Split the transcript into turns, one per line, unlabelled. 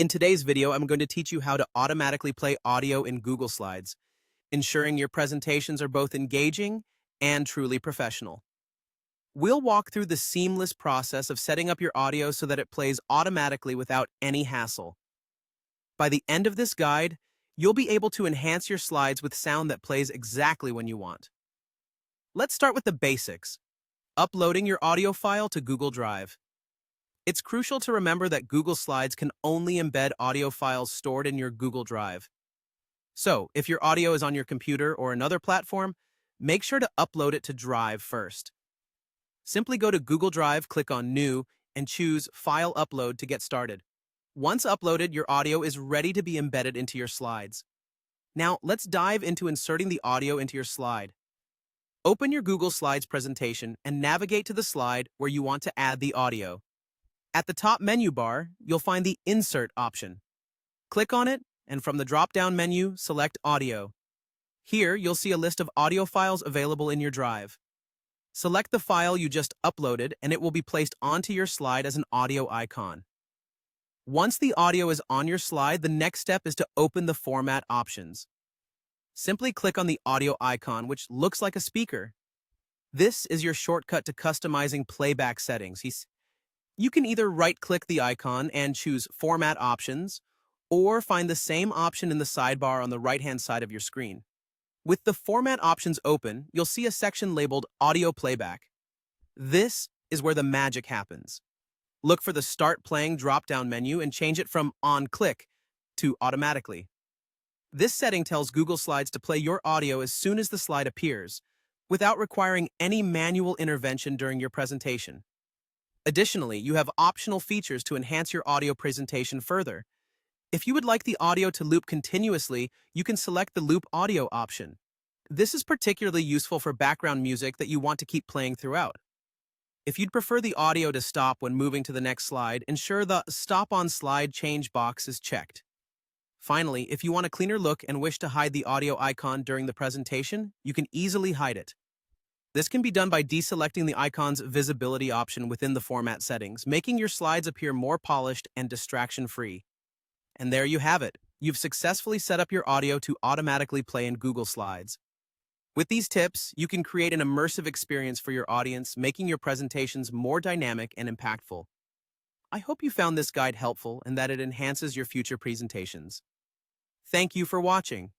In today's video, I'm going to teach you how to automatically play audio in Google Slides, ensuring your presentations are both engaging and truly professional. We'll walk through the seamless process of setting up your audio so that it plays automatically without any hassle. By the end of this guide, you'll be able to enhance your slides with sound that plays exactly when you want. Let's start with the basics: uploading your audio file to Google Drive. It's crucial to remember that Google Slides can only embed audio files stored in your Google Drive. So, if your audio is on your computer or another platform, make sure to upload it to Drive first. Simply go to Google Drive, click on New, and choose File Upload to get started. Once uploaded, your audio is ready to be embedded into your slides. Now, let's dive into inserting the audio into your slide. Open your Google Slides presentation and navigate to the slide where you want to add the audio. At the top menu bar, you'll find the Insert option. Click on it, and from the drop-down menu, select Audio. Here, you'll see a list of audio files available in your drive. Select the file you just uploaded, and it will be placed onto your slide as an audio icon. Once the audio is on your slide, the next step is to open the Format options. Simply click on the audio icon, which looks like a speaker. This is your shortcut to customizing playback settings. You can either right-click the icon and choose Format Options, or find the same option in the sidebar on the right-hand side of your screen. With the Format options open, you'll see a section labeled Audio Playback. This is where the magic happens. Look for the Start Playing drop-down menu and change it from On Click to Automatically. This setting tells Google Slides to play your audio as soon as the slide appears, without requiring any manual intervention during your presentation. Additionally, you have optional features to enhance your audio presentation further. If you would like the audio to loop continuously, you can select the Loop Audio option. This is particularly useful for background music that you want to keep playing throughout. If you'd prefer the audio to stop when moving to the next slide, ensure the Stop on Slide Change box is checked. Finally, if you want a cleaner look and wish to hide the audio icon during the presentation, you can easily hide it. This can be done by deselecting the icon's visibility option within the format settings, making your slides appear more polished and distraction-free. And there you have it. You've successfully set up your audio to automatically play in Google Slides. With these tips, you can create an immersive experience for your audience, making your presentations more dynamic and impactful. I hope you found this guide helpful and that it enhances your future presentations. Thank you for watching.